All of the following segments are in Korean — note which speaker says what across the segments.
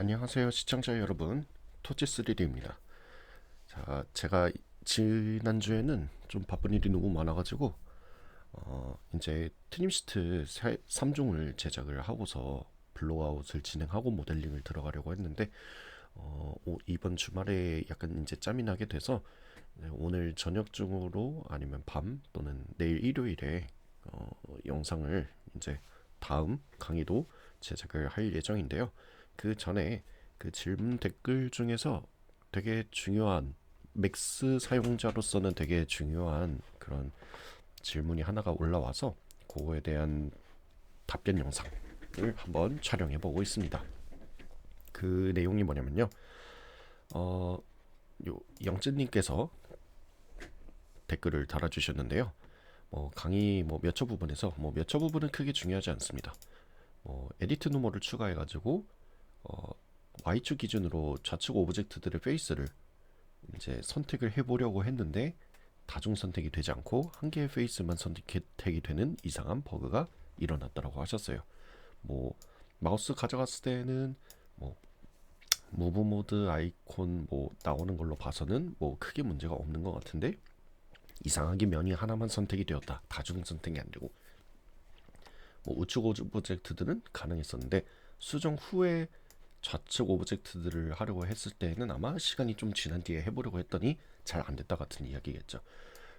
Speaker 1: 안녕하세요 시청자 여러분, 토치3D입니다. 자, 제가 지난주에는 좀 바쁜 일이 너무 많아가지고 이제 트림시트 3종을 제작을 하고서 블로아웃을 진행하고 모델링을 들어가려고 했는데 이번 주말에 약간 이제 짬이 나게 돼서 오늘 저녁 중으로 아니면 밤 또는 내일 일요일에 영상을 이제 다음 강의도 제작을 할 예정인데요. 그 전에 그 질문 댓글 중에서 되게 중요한 맥스 사용자로서는 되게 중요한 그런 질문이 하나가 올라와서 그거에 대한 답변 영상을 한번 촬영해 보고 있습니다. 그 내용이 뭐냐면요. 어, 영진님께서 댓글을 달아주셨는데요. 강의 몇 초 부분에서 몇 초 부분은 크게 중요하지 않습니다. 에디트 노머를 추가해가지고 Y축 기준으로 좌측 오브젝트들의 페이스를 이제 선택을 해보려고 했는데 다중 선택이 되지 않고 한 개의 페이스만 선택이 되는 이상한 버그가 일어났다고 하셨어요. 뭐 마우스 가져갔을 때는 뭐 무브 모드 아이콘 나오는 걸로 봐서는 크게 문제가 없는 것 같은데 이상하게 면이 하나만 선택이 되었다. 다중 선택이 안 되고 우측 오브젝트들은 가능했었는데 수정 후에 좌측 오브젝트들을 하려고 했을 때는 아마 시간이 좀 지난 뒤에 해보려고 했더니 잘 안 됐다 같은 이야기겠죠.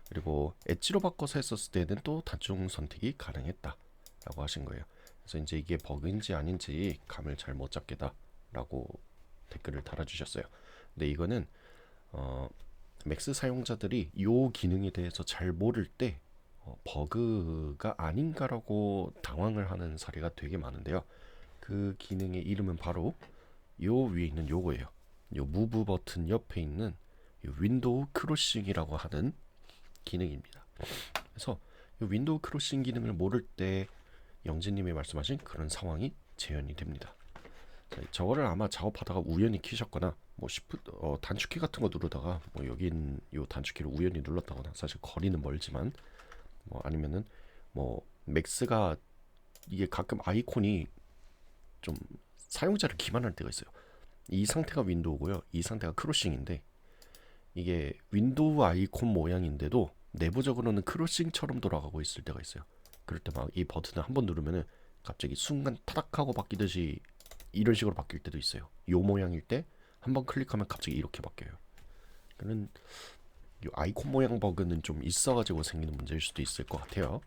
Speaker 1: 그리고 엣지로 바꿔서 했었을 때는 또 다중 선택이 가능했다라고 하신 거예요. 그래서 이제 이게 버그인지 아닌지 감을 잘 못 잡겠다라고 댓글을 달아주셨어요. 근데 이거는 맥스 사용자들이 이 기능에 대해서 잘 모를 때 버그가 아닌가라고 당황을 하는 사례가 되게 많은데요. 그 기능의 이름은 바로 요 위에 있는 요거예요. 요 무브 버튼 옆에 있는 요 윈도우 크로싱이라고 하는 기능입니다. 그래서 요 윈도우 크로싱 기능을 모를 때 영진님이 말씀하신 그런 상황이 재현이 됩니다. 자, 저거를 아마 작업하다가 우연히 키셨거나 단축키 같은 거 누르다가 여긴 요 단축키를 우연히 눌렀다거나 사실 거리는 멀지만 아니면은 맥스가 이게 가끔 아이콘이 좀 사용자를 기만할 때가 있어요. 이 상태가 윈도우고요. 이 상태가 크로싱인데 이게 윈도우 아이콘 모양인데도 내부적으로는 크로싱처럼 돌아가고 있을 때가 있어요. 그럴 때 막 이 버튼을 한번 누르면은 갑자기 순간 타닥하고 바뀌듯이 이런 식으로 바뀔 때도 있어요. 요 모양일 때 한번 클릭하면 갑자기 이렇게 바뀌어요. 그는 이 아이콘 모양 버그는 좀 있어가지고 생기는 문제일 수도 있을 것 같아요.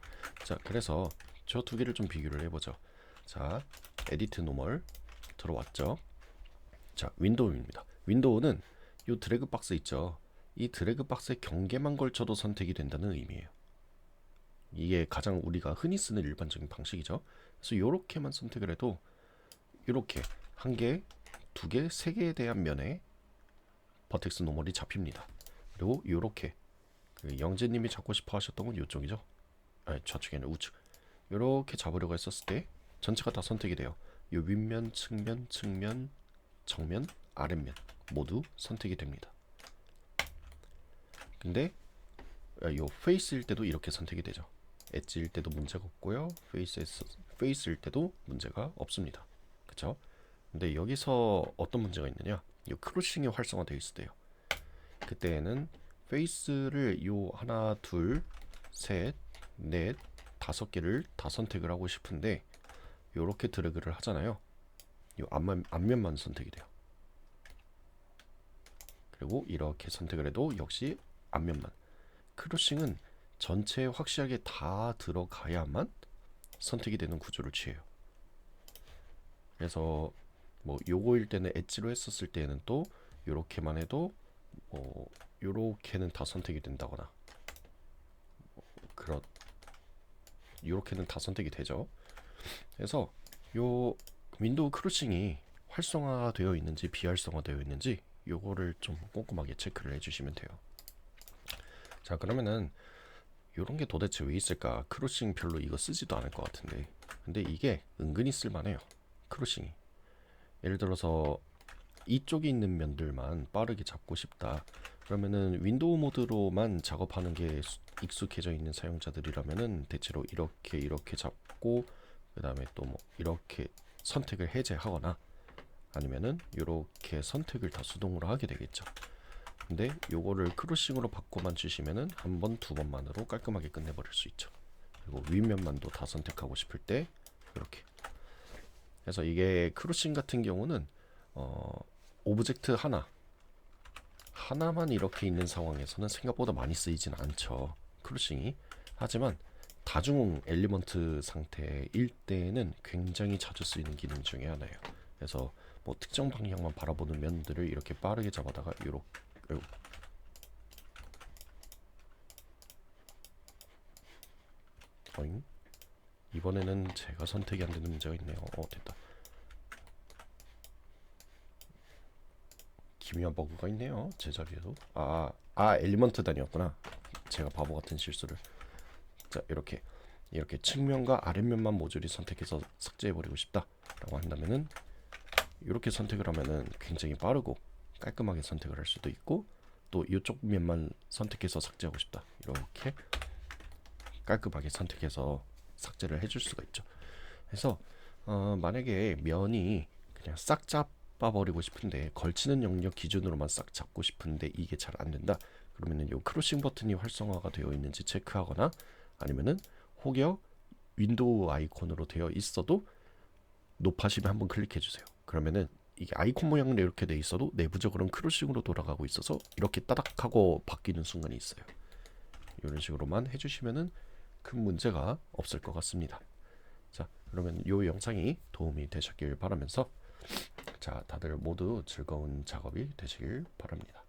Speaker 1: 자, 그래서 저 두 개를 좀 비교를 해보죠. 자, 에디트 노멀 들어왔죠. 자, 윈도우입니다. 윈도우는 이 드래그 박스 있죠. 이 드래그 박스에 경계만 걸쳐도 선택이 된다는 의미예요. 이게 가장 우리가 흔히 쓰는 일반적인 방식이죠. 그래서 이렇게만 선택을 해도 이렇게 한 개, 두 개, 세 개에 대한 면에 버텍스 노멀이 잡힙니다. 그리고 이렇게 영재님이 잡고 싶어 하셨던 건 이쪽이죠. 아니, 좌측이 아니라 우측. 이렇게 잡으려고 했었을 때 전체가 다 선택이 돼요. 이 윗면, 측면, 측면, 정면, 아랫면 모두 선택이 됩니다. 근데 이 페이스일 때도 이렇게 선택이 되죠. 엣지일 때도 문제가 없고요. 페이스일 때도 문제가 없습니다. 그쵸? 근데 여기서 어떤 문제가 있느냐? 이 크로싱이 활성화되어 있을 때요. 그때는 페이스를 요 하나, 둘, 셋, 넷, 다섯 개를 다 선택을 하고 싶은데 요렇게 드래그를 하잖아요. 요 앞면만 선택이 돼요. 그리고 이렇게 선택을 해도 역시 앞면만. 크로싱은 전체에 확실하게 다 들어가야만 선택이 되는 구조를 취해요. 그래서 요거일 때는 엣지로 했었을 때는 또 요렇게만 해도 요렇게는 다 선택이 된다거나 요렇게는 다 선택이 되죠. 그래서 요 윈도우 크로싱이 활성화되어 있는지 비활성화되어 있는지 요거를 좀 꼼꼼하게 체크를 해주시면 돼요. 자, 그러면은 요런 게 도대체 왜 있을까? 크로싱 별로 이거 쓰지도 않을 것 같은데 근데 이게 은근히 쓸만해요. 크로싱이 예를 들어서 이쪽에 있는 면들만 빠르게 잡고 싶다 그러면은 윈도우 모드로만 작업하는 게 익숙해져 있는 사용자들이라면은 대체로 이렇게 잡고 그 다음에 또 이렇게 선택을 해제하거나 아니면은 이렇게 선택을 다 수동으로 하게 되겠죠. 근데 요거를 크로싱으로 바꿔만 주시면은 한 번, 두 번만으로 깔끔하게 끝내버릴 수 있죠. 그리고 윗면만도 다 선택하고 싶을 때 이렇게. 그래서 이게 크로싱 같은 경우는 오브젝트 하나만 이렇게 있는 상황에서는 생각보다 많이 쓰이진 않죠, 크루싱이. 하지만 다중 엘리먼트 상태일 때에는 굉장히 자주 쓰이는 기능 중에 하나예요. 그래서 뭐 특정 방향만 바라보는 면들을 이렇게 빠르게 잡아다가 요렇게 어잉? 이번에는 제가 선택이 안 되는 문제가 있네요. 됐다. 기묘한 버그가 있네요, 제자리에도. 엘리먼트 단위였구나. 제가 바보 같은 실수를. 자, 이렇게 측면과 아랫면만 모조리 선택해서 삭제해버리고 싶다라고 한다면은 이렇게 선택을 하면은 굉장히 빠르고 깔끔하게 선택을 할 수도 있고, 또 이쪽 면만 선택해서 삭제하고 싶다, 이렇게 깔끔하게 선택해서 삭제를 해줄 수가 있죠. 그래서 만약에 면이 그냥 싹 잡아버리고 싶은데, 걸치는 영역 기준으로만 싹 잡고 싶은데 이게 잘 안 된다, 그러면은 이 크로싱 버튼이 활성화가 되어 있는지 체크하거나, 아니면은 혹여 윈도우 아이콘으로 되어 있어도 높아지면 한번 클릭해 주세요. 그러면은 이게 아이콘 모양으로 이렇게 돼 있어도 내부적으로는 크로싱으로 돌아가고 있어서 이렇게 따닥 하고 바뀌는 순간이 있어요. 이런 식으로만 해주시면은 큰 문제가 없을 것 같습니다. 자, 그러면 이 영상이 도움이 되셨길 바라면서, 자, 다들 모두 즐거운 작업이 되시길 바랍니다.